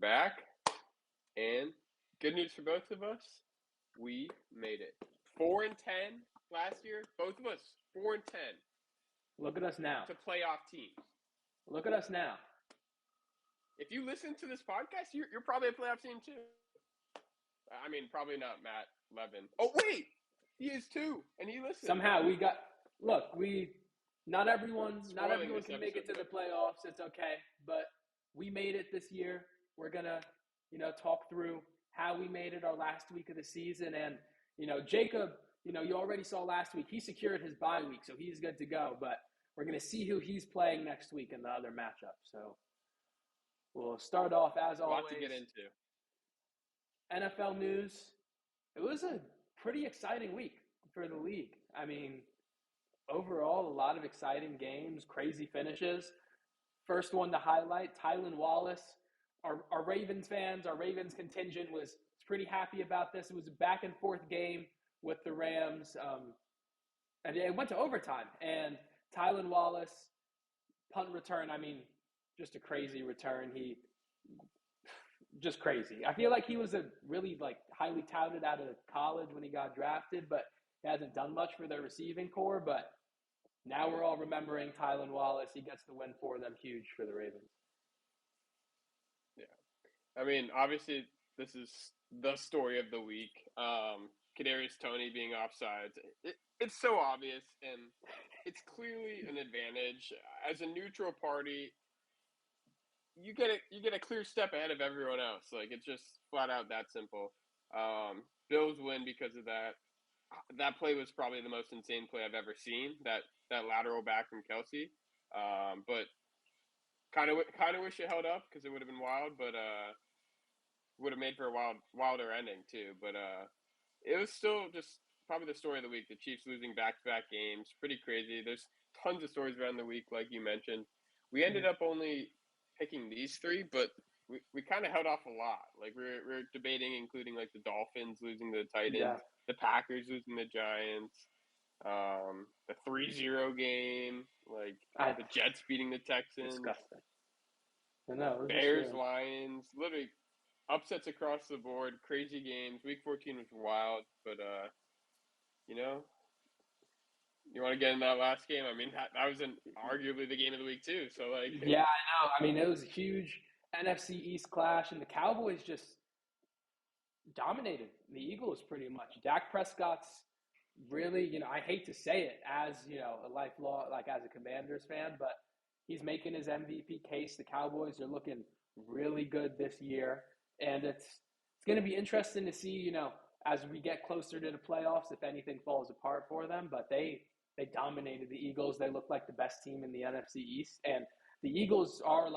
back, and good news for both of us. We made it. 4-10 last year. Both of us 4-10 Look at us now. to playoff teams. Look at us now. If you listen to this podcast, you're probably a playoff team too. I mean, probably not Matt Levin. Oh wait, he is too, and he listens. Somehow we got. Look, not everyone this can make it to episode. the playoffs. It's okay, but we made it this year. We're gonna, talk through how we made it our last week of the season, and Jacob. You already saw last week he secured his bye week, so he's good to go. But we're gonna see who he's playing next week in the other matchup. So we'll start off as A always. lot to get into. NFL news. It was a pretty exciting week for the league. I mean, overall, a lot of exciting games, crazy finishes. First one to highlight, Tylan Wallace. Our Ravens fans, our Ravens contingent was pretty happy about this. It was a back and forth game with the Rams. And it went to overtime. And Tylan Wallace, punt return, just a crazy return. Just crazy. I feel like he was a really highly touted out of college when he got drafted, but he hasn't done much for their receiving core. But now we're all remembering Tylan Wallace. He gets the win for them. Huge for the Ravens. Yeah. I mean, obviously, this is the story of the week. Kadarius Toney being offsides. It's so obvious, and it's clearly an advantage. As a neutral party, you get a clear step ahead of everyone else. It's just flat out that simple. Bills win because of that. That play was probably the most insane play I've ever seen. That lateral back from Kelsey. But kind of wish it held up because it would have been wild, but would have made for a wilder ending too. But it was still just probably the story of the week. The Chiefs losing back-to-back games, pretty crazy. There's tons of stories around the week, like you mentioned. We ended up only picking these three, but we kind of held off a lot. We're debating, including the Dolphins losing to the Titans, the Packers losing the Giants, the 3-0 game, the Jets beating the Texans, disgusting. No, Bears, Lions, literally upsets across the board, crazy games. Week 14 was wild, but you want to get in that last game? I mean, that was arguably the game of the week too. So yeah, I know. It was a huge NFC East clash, and the Cowboys just dominated the Eagles pretty much. Dak Prescott's really, I hate to say it as a lifelong as a Commanders fan, but he's making his MVP case. The Cowboys are looking really good this year, and it's going to be interesting to see as we get closer to the playoffs if anything falls apart for them. But they dominated the Eagles. They look like the best team in the NFC East, and the Eagles are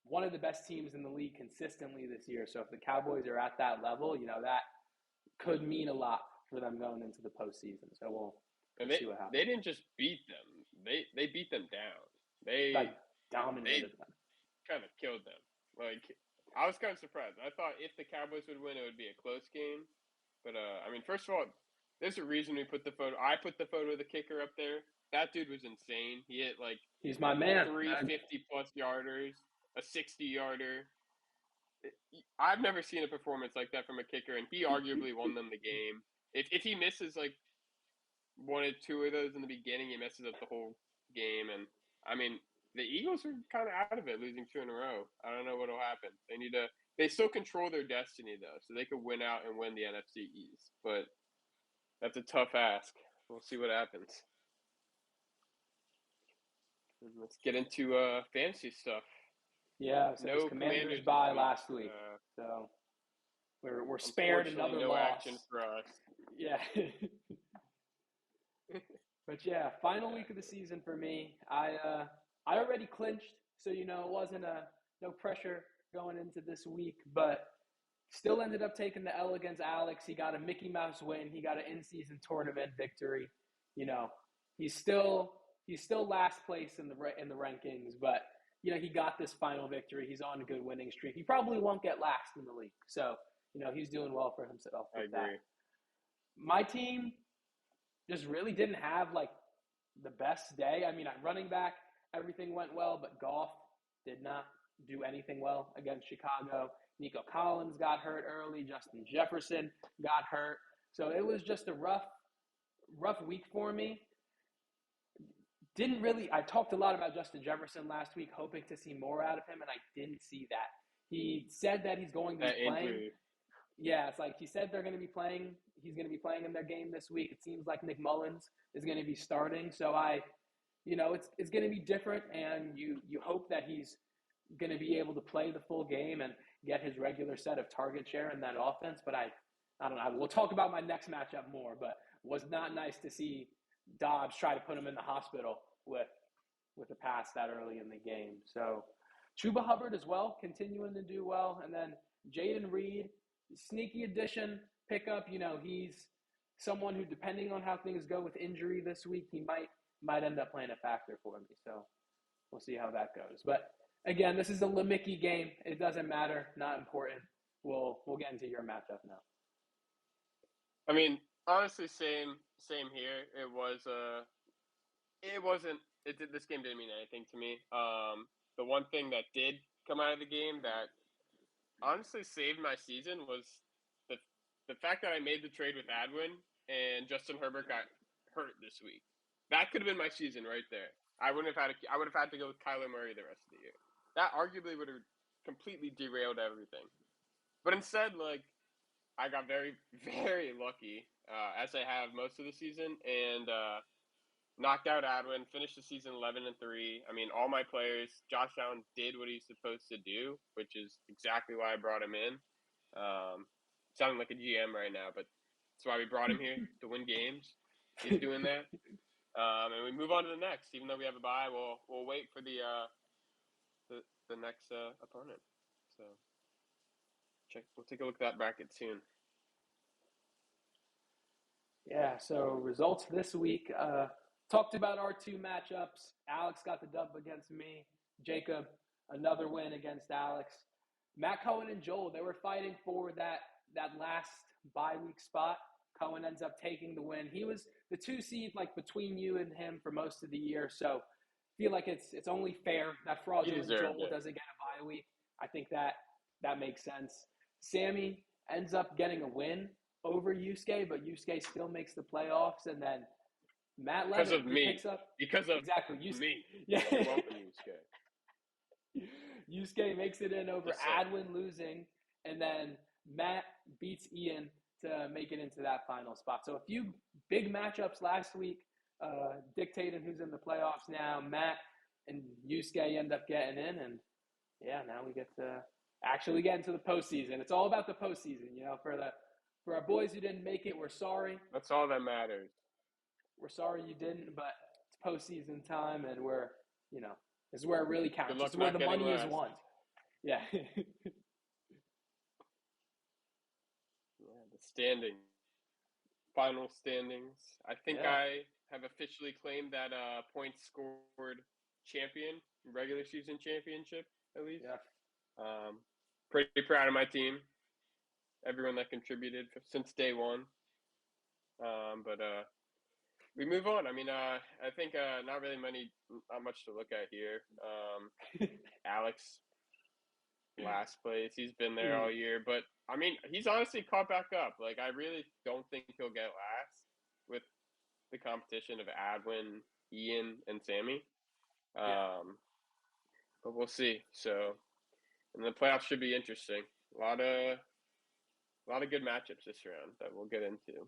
one of the best teams in the league consistently this year. So if the Cowboys are at that level, that could mean a lot for them going into the postseason. So we'll see what happens. They didn't just beat them; they beat them down. They dominated them. Kind of killed them. I was kind of surprised. I thought if the Cowboys would win, it would be a close game. But first of all, there's a reason we put the photo. I put the photo of the kicker up there. That dude was insane. He hit he's my man. 350+ yarders, a 60-yarder. I've never seen a performance like that from a kicker, and he arguably won them the game. If he misses one or two of those in the beginning, he messes up the whole game. And the Eagles are kind of out of it, losing 2 in a row. I don't know what'll happen. They still control their destiny though, so they could win out and win the NFC East. But that's a tough ask. We'll see what happens. Let's get into fantasy stuff. Yeah, so no Commanders bye last week, so we're spared another no loss. Action for us. Yeah. But yeah, final week of the season for me. I already clinched, so it wasn't no pressure going into this week, but still ended up taking the L against Alex. He got a Mickey Mouse win. He got an in-season tournament victory. He's still last place in the rankings, but he got this final victory. He's on a good winning streak. He probably won't get last in the league, so he's doing well for himself. I agree. My team just really didn't have the best day. Running back, everything went well, but Goff did not. do anything well against Chicago. Nico Collins got hurt early. Justin Jefferson got hurt. So it was just a rough week for me. I talked a lot about Justin Jefferson last week, hoping to see more out of him, and I didn't see that. He said that he's going to be playing. Injury. Yeah, it's like he said they're going to be playing. He's going to be playing in their game this week. It seems like Nick Mullins is going to be starting. So it's going to be different, and you hope that he's going to be able to play the full game and get his regular set of target share in that offense. But I don't know. We'll talk about my next matchup more, but it was not nice to see Dobbs try to put him in the hospital with a pass that early in the game. So Chuba Hubbard as well, continuing to do well. And then Jaden Reed, sneaky addition, pickup. He's someone who, depending on how things go with injury this week, he might end up playing a factor for me. So we'll see how that goes. But again, this is a Lemicki game. It doesn't matter. Not important. We'll get into your matchup now. I mean, honestly, same here. This game didn't mean anything to me. The one thing that did come out of the game that honestly saved my season was the fact that I made the trade with Adwin and Justin Herbert got hurt this week. That could have been my season right there. I would have had to go with Kyler Murray the rest of the year. That arguably would have completely derailed everything. But instead, I got very, very lucky, as I have most of the season, and knocked out Adwin, finished the season 11-3. I mean, all my players, Josh Allen did what he's supposed to do, which is exactly why I brought him in. Sounding like a GM right now, but that's why we brought him here, to win games. He's doing that. And we move on to the next. Even though we have a bye, we'll wait for the next opponent. So we'll take a look at that bracket soon. Yeah, so results this week. Talked about our two matchups. Alex got the dub against me. Jacob, another win against Alex. Matt Cohen and Joel, they were fighting for that last bye week spot. Cohen ends up taking the win. He was the 2 seed, between you and him for most of the year. So I feel like it's only fair that fraudulent Joel doesn't get a bye week. I think that makes sense. Sammy ends up getting a win over Yusuke, but Yusuke still makes the playoffs. And then Matt Levin picks up. Because of exactly. me. Yeah. Welcome, Yusuke. Yusuke makes it in over Adwin losing, and then Matt beats Ian to make it into that final spot. So a few big matchups last week, dictating who's in the playoffs now. Matt and Yusuke end up getting in, and now we get to actually get into the postseason. It's all about the postseason, for our boys who didn't make it, we're sorry. That's all that matters. We're sorry you didn't, but it's postseason time, and we're, this is where it really counts. This is where the money is won. Yeah. The standing. Final standings. I think I have officially claimed that points scored champion, regular season championship, at least. Yeah. Pretty proud of my team. Everyone that contributed since day one. But we move on. I mean, I think not much to look at here. Alex, last place. He's been there all year. But, I mean, he's honestly caught back up. I really don't think he'll get last with the competition of Adwin, Ian, and Sammy. But we'll see. So, and the playoffs should be interesting. A lot of good matchups this round that we'll get into.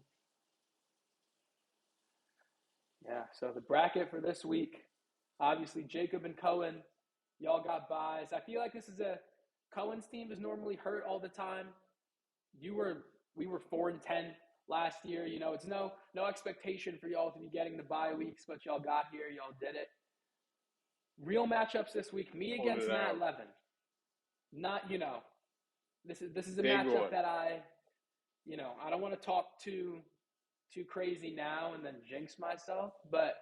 Yeah, so the bracket for this week, obviously Jacob and Cohen, y'all got buys. I feel like Cohen's team is normally hurt all the time. We were 4-10 last year. It's no expectation for y'all to be getting the bye weeks, but y'all got here, y'all did it. Real matchups this week, me against Matt Levin. Not, this is a Big matchup one. that I don't want to talk too crazy now and then jinx myself, but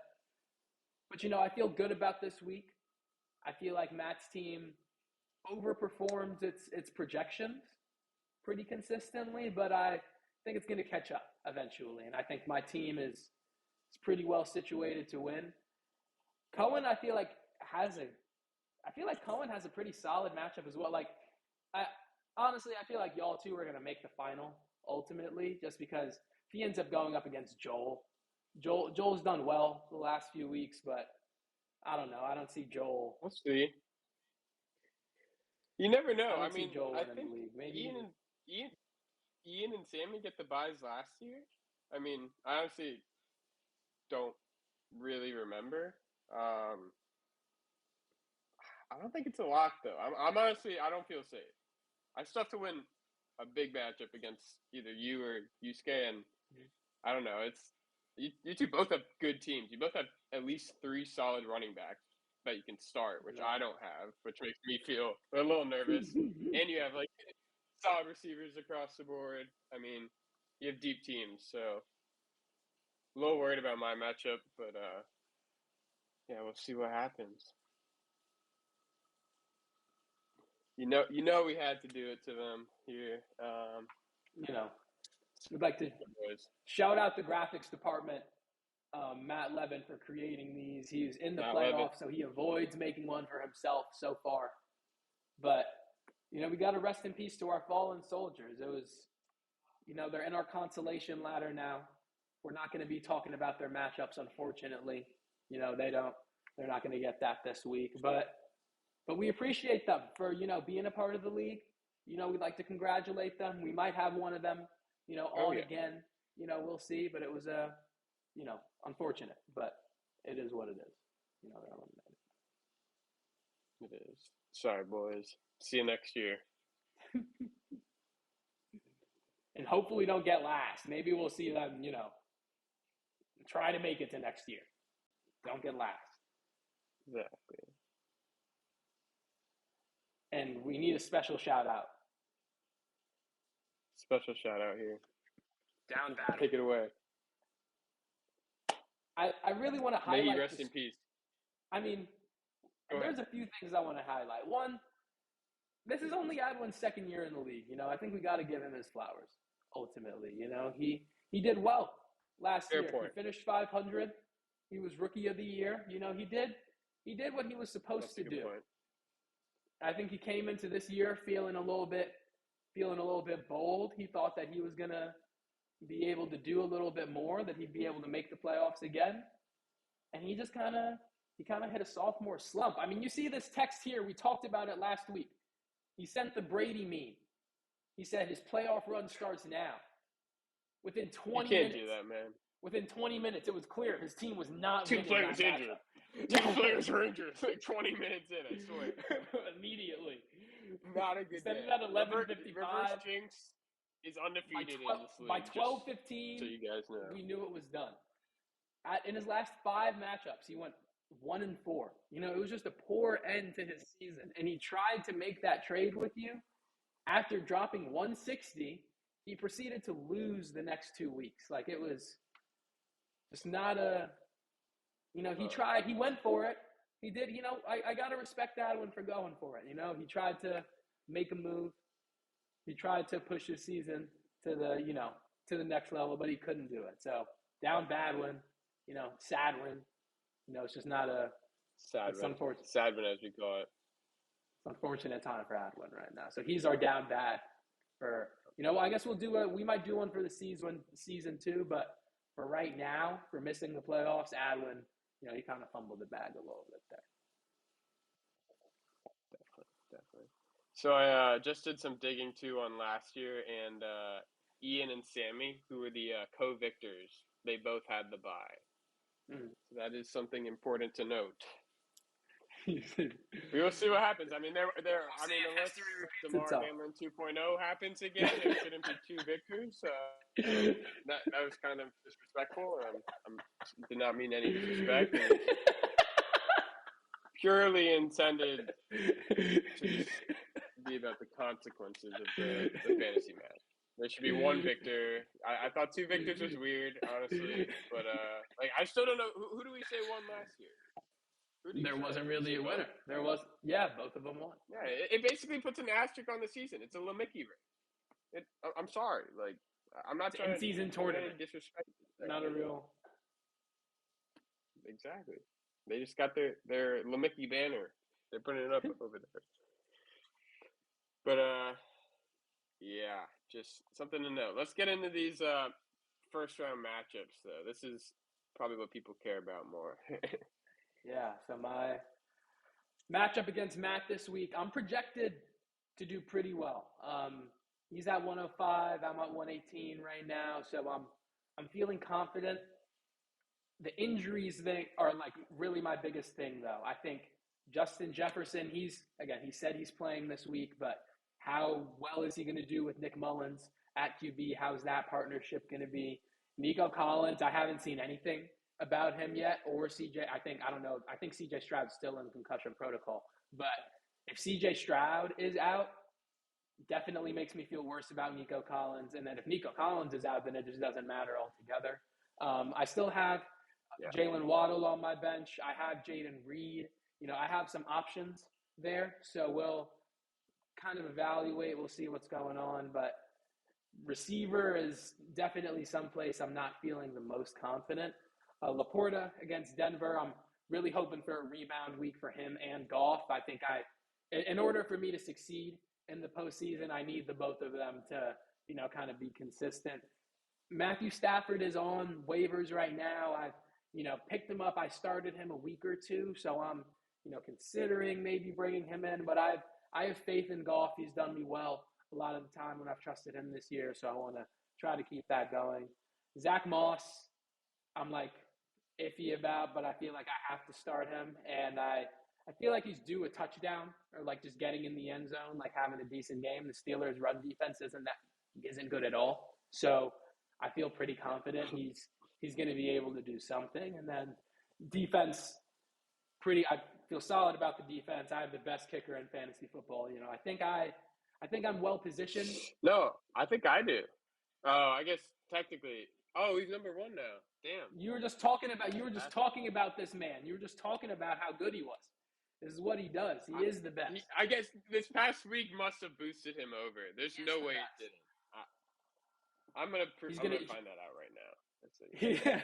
I feel good about this week. I feel like Matt's team overperformed its projections pretty consistently, but I think it's going to catch up eventually, and I think my team is pretty well situated to win. Cohen, I feel like, has I feel like Cohen has a pretty solid matchup as well. Like, I honestly, I feel like y'all two are going to make the final ultimately, just because if he ends up going up against Joel's done well the last few weeks, but I don't know. I don't see Joel. We'll see. You never know. I I don't see mean, Joel I winning think the league. Maybe Ian, Ian and Sammy get the buys last year. I mean, I honestly don't really remember. I don't think it's a lock though. I'm honestly, I don't feel safe. I still have to win a big matchup against either you or Yusuke, and I don't know. It's you two both have good teams. You both have at least 3 solid running backs that you can start, which I don't have, which makes me feel a little nervous. And you have like solid receivers across the board. I mean, you have deep teams, so a little worried about my matchup, but yeah, we'll see what happens. You know, we had to do it to them here. you know, we'd like to Boys. shout out the graphics department, Matt Levin, for creating these. He's in the Matt playoffs, Levin. so he avoids making one for himself so far. But we got to rest in peace to our fallen soldiers. It was, they're in our consolation ladder now. We're not going to be talking about their matchups, unfortunately. They're not going to get that this week. But we appreciate them for, being a part of the league. We'd like to congratulate them. We might have one of them, on again. We'll see. But it was, unfortunate. But it is what it is. They're eliminated. It is. Sorry, boys. See you next year. And hopefully don't get last. Maybe we'll see them, try to make it to next year. Don't get last. Exactly. And we need a special shout out. Special shout out here. Down bad. Take it away. I really want to highlight. May he rest in peace. I mean, there's a few things I want to highlight. One, this is only Adwin's second year in the league. I think we got to give him his flowers. Ultimately, he did well last year. He finished 500. He was rookie of the year. He did what he was supposed to do. Point. I think he came into this year feeling a little bit bold. He thought that he was gonna be able to do a little bit more, that he'd be able to make the playoffs again, and he just kind of hit a sophomore slump. I mean, you see this text here. We talked about it last week. He sent the Brady meme. He said his playoff run starts now. Within 20 minutes. You can't do that, man. Within 20 minutes, it was clear his team was not Two winning. Players injured. Two players were injured. Like 20 minutes in, I swear. Immediately. Not a good day. At 11:55. Reverse jinx is undefeated in this league. By 12:15, so you guys know, we knew it was done. In his last 5 matchups, he went 1-4. It was just a poor end to his season. And he tried to make that trade with you. After dropping 160, he proceeded to lose the next 2 weeks. Like, it was just not a, he tried, he went for it. He did, I got to respect Adwin for going for it. He tried to make a move. He tried to push his season to the next level, but he couldn't do it. So, down Badwin, sad win. It's just not a sad win, as we call it. Unfortunate time for Adwin right now. So he's our down bad for, I guess we might do one for the season 2, but for right now, for missing the playoffs, Adwin, he kind of fumbled the bag a little bit there. Definitely. So I just did some digging too on last year, and Ian and Sammy, who were the co-victors, they both had the bye. So that is something important to note. We will see what happens. I mean, unless DeMar Hamlin 2.0 happens again, there shouldn't be 2 victors. That was kind of disrespectful. I did not mean any disrespect. Purely intended to be about the consequences of the fantasy match. There should be 1 victor. I thought 2 victors was weird, honestly. But I still don't know who do we say won last year. There wasn't really a winner. There was, both of them won. Yeah, it basically puts an asterisk on the season. It's a Lamicki rate. I'm sorry, I'm not trying to in-season tournament. Disrespect. Not a real. Exactly. They just got their Lamicki banner They're putting it up over there. But yeah, just something to know. Let's get into these first round matchups though. This is probably what people care about more. Yeah, so my matchup against Matt this week, I'm projected to do pretty well. He's at 105, I'm at 118 right now, so I'm feeling confident. The injuries thing are like really my biggest thing though. I think Justin Jefferson, he said he's playing this week, but how well is he going to do with Nick Mullins at QB? How's that partnership going to be? Nico Collins, I haven't seen anything about him yet, or CJ. I don't know. I think CJ Stroud's still in concussion protocol. But if CJ Stroud is out, definitely makes me feel worse about Nico Collins. And then if Nico Collins is out, then it just doesn't matter altogether. I still have Jalen Waddle on my bench. I have Jaden Reed. I have some options there. So we'll kind of evaluate. We'll see what's going on. But receiver is definitely someplace I'm not feeling the most confident. Laporta against Denver, I'm really hoping for a rebound week for him and Goff. I think in order for me to succeed in the postseason, I need the both of them to, kind of be consistent. Matthew Stafford is on waivers right now. I've, picked him up. I started him a week or two, so I'm, considering maybe bringing him in. But I have faith in Goff. He's done me well a lot of the time when I've trusted him this year, so I want to try to keep that going. Zach Moss, I'm like iffy about, but I feel like I have to start him, and I feel like he's due a touchdown or like just getting in the end zone, like having a decent game. The Steelers' run defense isn't good at all, so I feel pretty confident he's going to be able to do something. And then defense, I feel solid about the defense. I have the best kicker in fantasy football. I think I'm well positioned. No, I think I do. I guess technically. Oh, he's number one now. Damn. You were just talking about this man. You were just talking about how good he was. This is what he does. He is the best. I guess this past week must have boosted him over. There's no way it didn't. I'm gonna find that out right now. Yeah.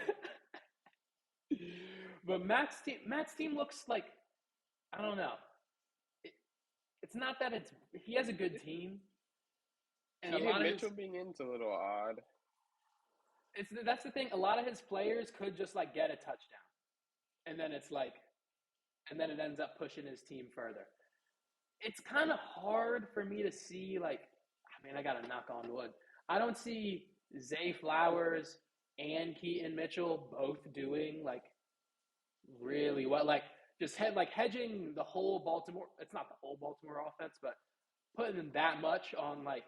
But Matt's team looks like, I don't know. It's not that he has a good team. And a lot of Mitchell being in's a little odd. That's the thing. A lot of his players could just like get a touchdown, and then it ends up pushing his team further. It's kind of hard for me to see. Like, I gotta knock on wood. I don't see Zay Flowers and Keaton Mitchell both doing like really well. Like just hedging the whole Baltimore. It's not the whole Baltimore offense, but putting that much on like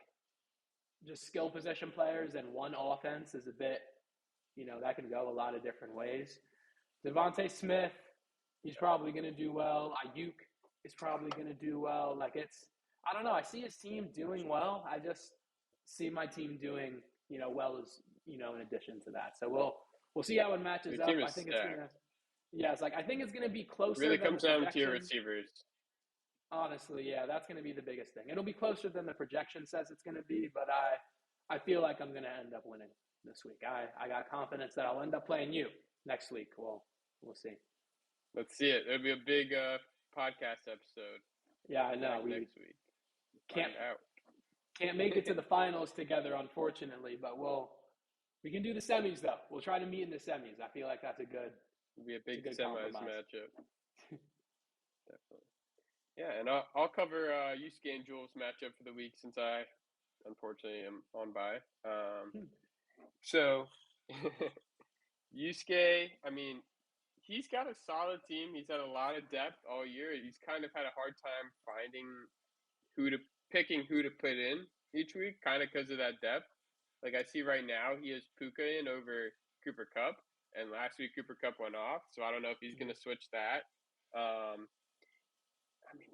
just skill position players and one offense is a bit, that can go a lot of different ways. Devontae Smith, he's probably going to do well. Ayuk is probably going to do well. Like I don't know. I see his team doing well. I just see my team doing, well as, in addition to that. So we'll see how it matches up. I think I think it's going to be closer. Really comes down to your receivers. Honestly, yeah, that's going to be the biggest thing. It'll be closer than the projection says it's going to be, but I feel like I'm going to end up winning this week. I got confidence that I'll end up playing you next week. Well, we'll see. Let's see it. It'll be a big podcast episode. Yeah, I know. Next week. Can't make it to the finals together, unfortunately, but we can do the semis though. We'll try to meet in the semis. I feel like that's a good. It'll be a big semis matchup. Definitely. Yeah, and I'll cover Yusuke and Jules' matchup for the week since I, unfortunately, am on bye. So, Yusuke, he's got a solid team. He's had a lot of depth all year. He's kind of had a hard time picking who to put in each week, kind of because of that depth. Like I see right now, he has Puka in over Cooper Kupp, and last week Cooper Kupp went off, so I don't know if he's going to switch that.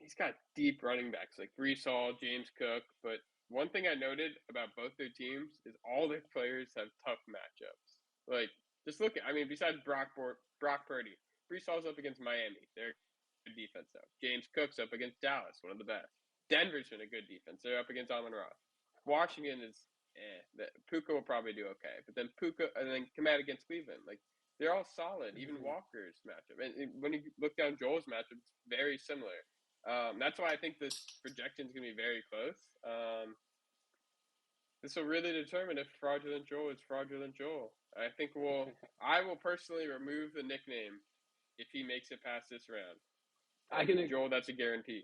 He's got deep running backs like Breece Hall, James Cook. But one thing I noted about both their teams is all their players have tough matchups. Like, just look at, besides Brock Purdy, Breece Hall's up against Miami. They're a good defense, though. James Cook's up against Dallas, one of the best. Denver's been a good defense. They're up against Amon-Ra. Washington is, Puka will probably do okay. But then come out against Cleveland. Like, they're all solid. Even Walker's matchup. And when you look down Joel's matchup, it's very similar. That's why I think this projection is going to be very close. This will really determine if Fraudulent Joel is Fraudulent Joel. I will personally remove the nickname if he makes it past this round. Joel, that's a guarantee.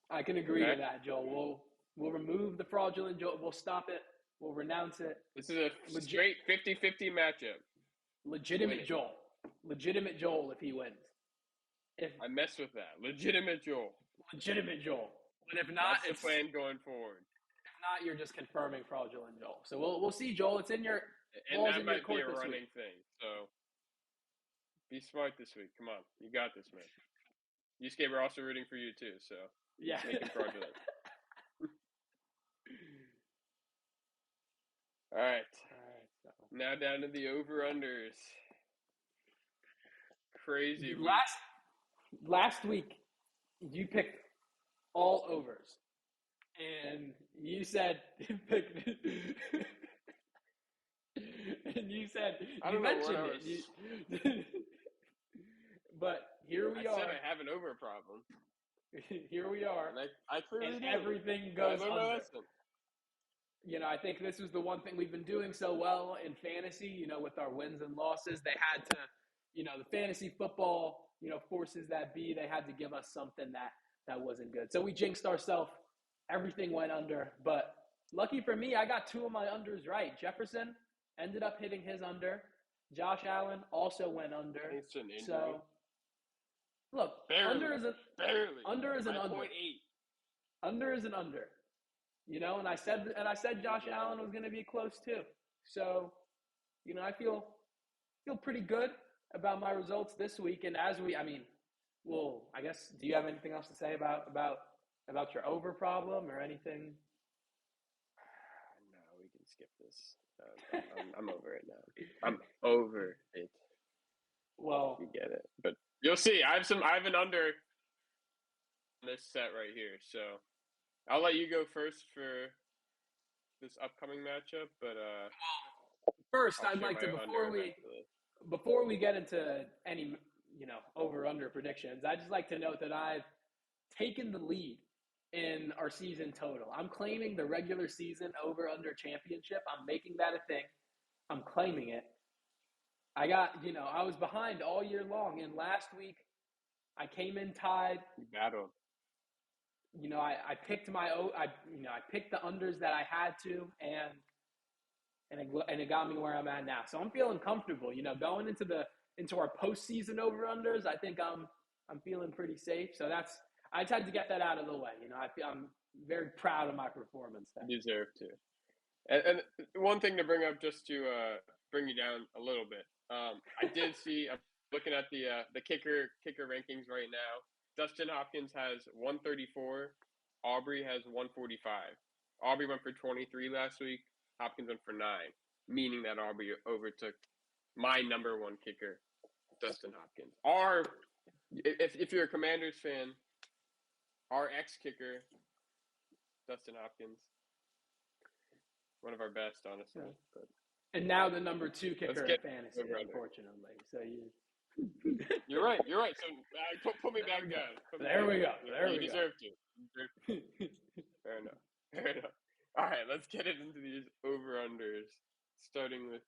I can agree to that, Joel. We'll remove the Fraudulent Joel. We'll stop it. We'll renounce it. This is a straight 50-50 matchup. Legitimate Joel. Legitimate Joel if he wins. I mess with that. Legitimate Joel. Legitimate Joel. But if not, that's the plan going forward. If not, you're just confirming Fraudulent Joel. So we'll see, Joel. It's in your and that might be a running thing. So be smart this week. Come on, you got this, man. Yusuke, we're also rooting for you too. So yeah, make him fraudulent. All right. So. Now down to the over-unders. Crazy week. Last week, you picked all overs. And you said and you said you mentioned it. But here we are. I said I have an over problem. Here we are. And I clearly do. Everything goes under. You know, I think this was the one thing we've been doing so well in fantasy, you know, with our wins and losses. They had to, you know, the fantasy football, you know, forces that be. They had to give us something that wasn't good. So we jinxed ourselves. Everything went under. But lucky for me, I got two of my unders right. Jefferson ended up hitting his under. Josh Allen also went under. It's an injury. So, look, barely. Under is an under. Under is an under. You know, and I said Josh Allen was going to be close too. So, you know, I feel pretty good about my results this week. And I guess, do you have anything else to say about your over problem or anything? No, we can skip this. I'm over it now. I'm over it. Well, you get it, but you'll see. I have an under on this set right here, so I'll let you go first for this upcoming matchup. But first, I'd like to before we get into any over under predictions, I'd just like to note that I've taken the lead in our season total. I'm claiming the regular season over under championship. I'm making that a thing. I'm claiming it. I was behind all year long, and last week I came in tied. You battled. You know, I picked I picked the unders that I had to, and it got me where I'm at now. So I'm feeling comfortable. You know, going into our postseason over unders, I think I'm feeling pretty safe. So I just had to get that out of the way. You know, I'm very proud of my performance there. You deserve to. And one thing to bring up, just to bring you down a little bit, I did see. I'm looking at the kicker rankings right now. Dustin Hopkins has 134. Aubrey has 145. Aubrey went for 23 last week. Hopkins went for 9, meaning that Aubrey overtook my number one kicker, Dustin Hopkins. If you're a Commanders fan, our ex-kicker, Dustin Hopkins, one of our best, honestly. But and now the number 2 kicker in fantasy, unfortunately. So You're right. So put me back down. There we go. You deserve to. Fair enough. All right, let's get it into these over-unders, starting with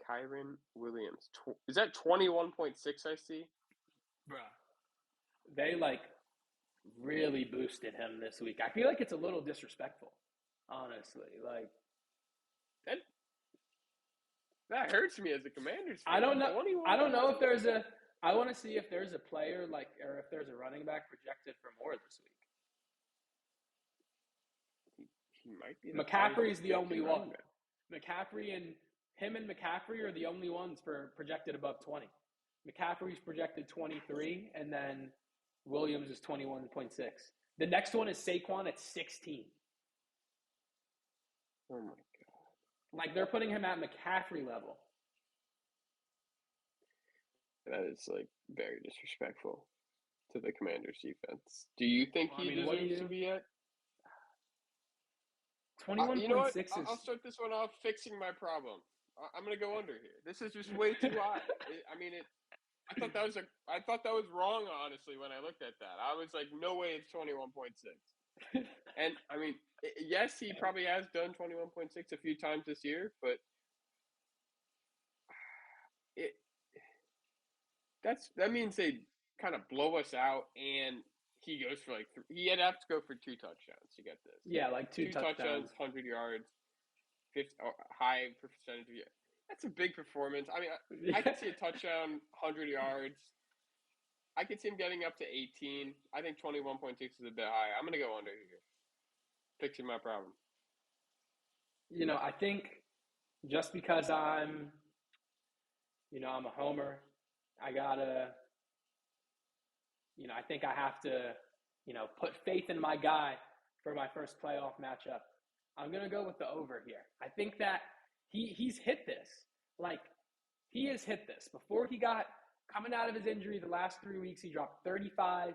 Kyren Williams. Is that 21.6 I see? Bruh. They, really boosted him this week. I feel like it's a little disrespectful, honestly. That hurts me as a Commanders fan. I don't know if there's I want to see if there's a player or if there's a running back projected for more this week. He might be. McCaffrey's the only one. McCaffrey and McCaffrey are the only ones for projected above 20. McCaffrey's projected 23, and then Williams is 21.6. The next one is Saquon at 16. Oh my god! They're putting him at McCaffrey level. That is very disrespectful to the Commanders defense. Do you think he deserves to be at 21.6 is... I'll start this one off fixing my problem. I'm going to go under here. This is just way too high. I thought that was wrong, honestly, when I looked at that. I was like, no way it's 21.6. And I mean, yes, he probably has done 21.6 a few times this year, but it that means they kind of blow us out, and he goes for like he'd have to go for 2 touchdowns to get this. Yeah, like two Two touchdowns, touchdowns. 100 yards, 50, high percentage of. That's a big performance. I mean, I Yeah. could see a touchdown, 100 yards. I could see him getting up to 18. I think 21.6 is a bit high. I'm gonna go under here. Fixing my problem. I think just because I'm a homer, I gotta, I think I have to, put faith in my guy for my first playoff matchup. I'm gonna go with the over here. I think that he's hit this. Like he has hit this. Before he got coming out of his injury the last 3 weeks, he dropped 35,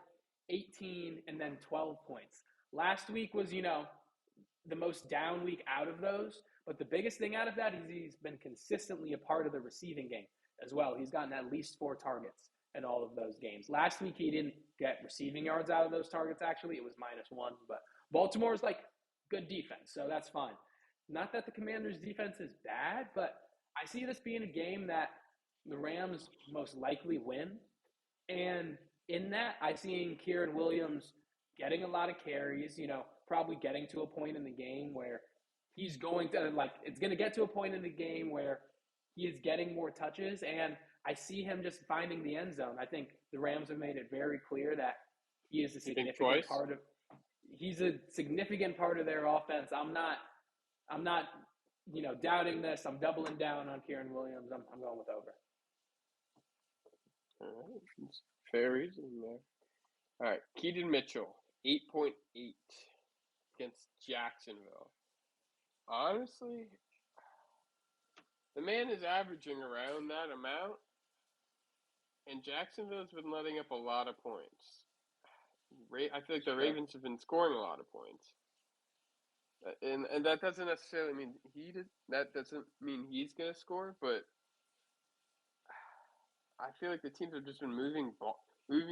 18, and then 12 points. Last week was, the most down week out of those. But the biggest thing out of that is he's been consistently a part of the receiving game as well. He's gotten at least 4 targets in all of those games. Last week, he didn't get receiving yards out of those targets, actually. It was -1. But Baltimore's like good defense, so that's fine. Not that the Commanders' defense is bad, but I see this being a game that the Rams most likely win. And in that, I see Kieran Williams getting a lot of carries, probably getting to a point in the game where he's going to, it's going to get to a point in the game where he is getting more touches. And I see him just finding the end zone. I think the Rams have made it very clear that he is a significant part of, he's a significant part of their offense. I'm not, doubting this. I'm doubling down on Kieran Williams. I'm going with over. All right. Fair reason there. All right. Keaton Mitchell, 8.8 against Jacksonville. Honestly, the man is averaging around that amount, and Jacksonville's been letting up a lot of points. I feel like the Ravens have been scoring a lot of points. And that doesn't necessarily mean that doesn't mean he's going to score, but I feel like the teams have just been moving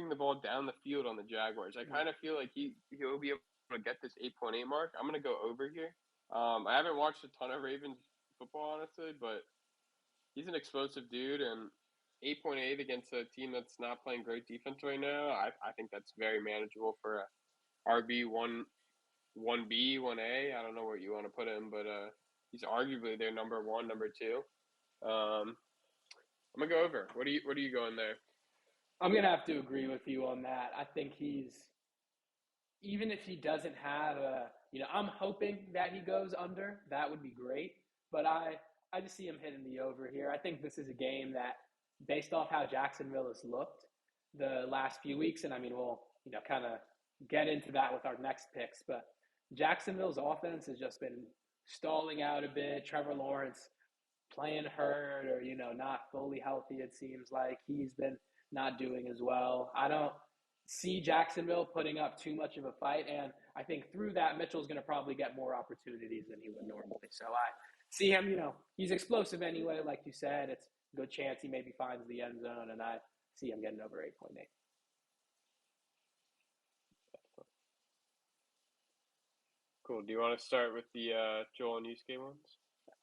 the ball down the field on the Jaguars. I kind of feel like he'll be able to get this 8.8 mark. I'm going to go over here. I haven't watched a ton of Ravens football, honestly, but he's an explosive dude, and 8.8 against a team that's not playing great defense right now, I think that's very manageable for a RB 1B, 1A. I don't know where you want to put him, but he's arguably their number 1, number 2. I'm gonna go over. What are you going there? I'm gonna have to agree with you on that. I think he's, even if he doesn't have I'm hoping that he goes under. That would be great. But I just see him hitting the over here. I think this is a game that, based off how Jacksonville has looked the last few weeks, and I mean, we'll, kind of get into that with our next picks, but Jacksonville's offense has just been stalling out a bit. Trevor Lawrence playing hurt or, not fully healthy, it seems like. He's been not doing as well. I don't see Jacksonville putting up too much of a fight, and I think through that, Mitchell's going to probably get more opportunities than he would normally. So I see him, he's explosive anyway, like you said. It's a good chance he maybe finds the end zone, and I see him getting over 8.8. Cool. Do you want to start with the Joel and Yusuke ones?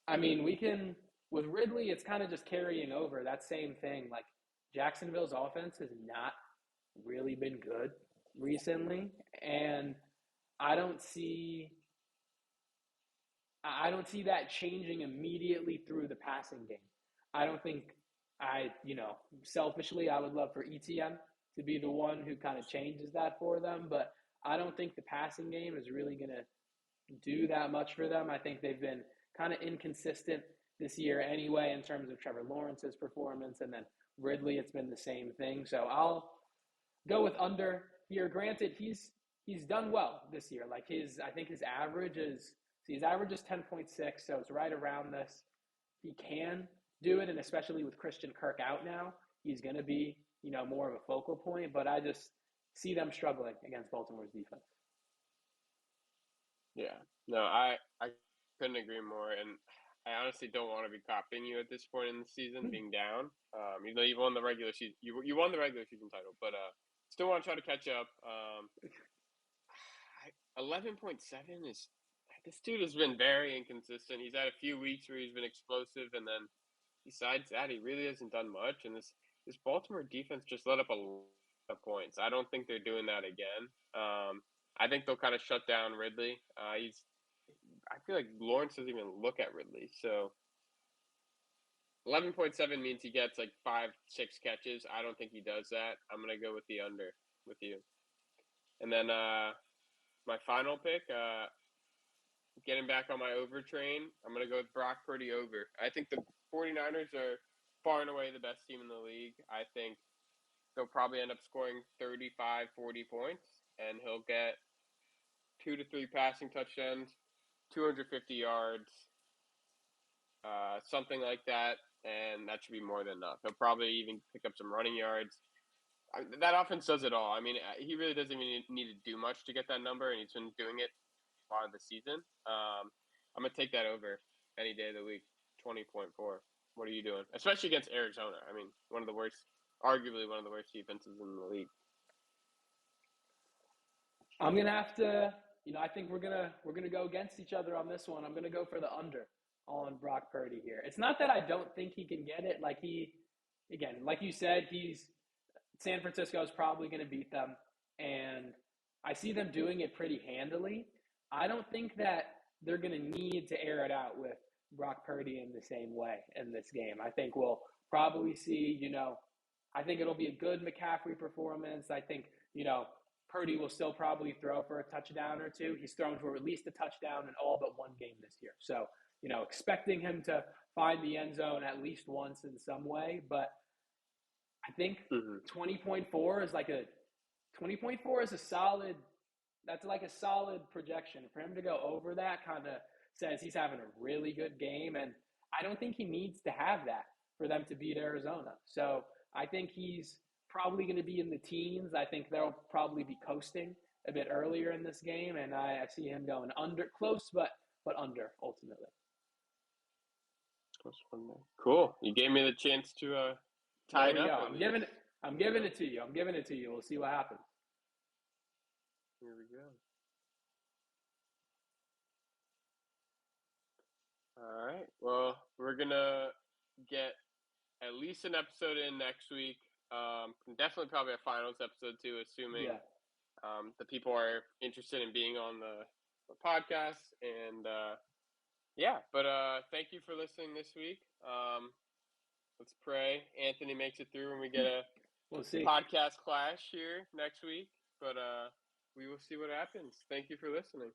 I mean, we can, with Ridley, it's kind of just carrying over that same thing. Like, Jacksonville's offense has not really been good recently, and I don't see that changing immediately through the passing game. I don't think selfishly, I would love for ETN to be the one who kind of changes that for them, but I don't think the passing game is really going to do that much for them. I think they've been kind of inconsistent this year anyway in terms of Trevor Lawrence's performance, and then Ridley, it's been the same thing. So I'll go with under here. Granted, he's done well this year. Like I think his average is 10.6, so it's right around this. He can do it, and especially with Christian Kirk out now, he's going to be, more of a focal point, but I just see them struggling against Baltimore's defense. Yeah. No, I couldn't agree more. And I honestly don't want to be copying you at this point in the season, being down. Even though you won the regular season, you won the regular season title, but still want to try to catch up. 11.7 is this dude has been very inconsistent. He's had a few weeks where he's been explosive, and then besides that, he really hasn't done much. And this Baltimore defense just let up a lot of points. I don't think they're doing that again. I think they'll kind of shut down Ridley. I feel like Lawrence doesn't even look at Ridley. So 11.7 means he gets like 5-6 catches. I don't think he does that. I'm gonna go with the under with you. And then my final pick, getting back on my over train, I'm going to go with Brock Purdy over. I think the 49ers are far and away the best team in the league. I think they'll probably end up scoring 35, 40 points, and he'll get 2 to 3 passing touchdowns, 250 yards, something like that, and that should be more than enough. He'll probably even pick up some running yards. That offense does it all. I mean, he really doesn't even need to do much to get that number, and he's been doing it a lot of the season. I'm going to take that over any day of the week, 20.4. What are you doing? Especially against Arizona. I mean, arguably one of the worst defenses in the league. I'm going to have to, I think we're going to go against each other on this one. I'm going to go for the under on Brock Purdy here. It's not that I don't think he can get it. Like you said, San Francisco is probably going to beat them, and I see them doing it pretty handily. I don't think that they're going to need to air it out with Brock Purdy in the same way in this game. I think we'll probably see, I think it'll be a good McCaffrey performance. I think, Purdy will still probably throw for a touchdown or two. He's thrown for at least a touchdown in all but one game this year. So, expecting him to find the end zone at least once in some way. But I think 20.4 is like a 20.4 is a solid. That's like a solid projection. For him to go over that kind of says he's having a really good game. And I don't think he needs to have that for them to beat Arizona. So I think he's probably going to be in the teens. I think they'll probably be coasting a bit earlier in this game. And I see him going under, close, but under ultimately. Cool. You gave me the chance to tie it up. I'm giving it to you. We'll see what happens. Here we go. All right. Well, we're going to get at least an episode in next week. Definitely probably a finals episode too, assuming the people are interested in being on the podcast. And but thank you for listening this week. Let's pray Anthony makes it through and we get a podcast clash here next week. But we will see what happens. Thank you for listening.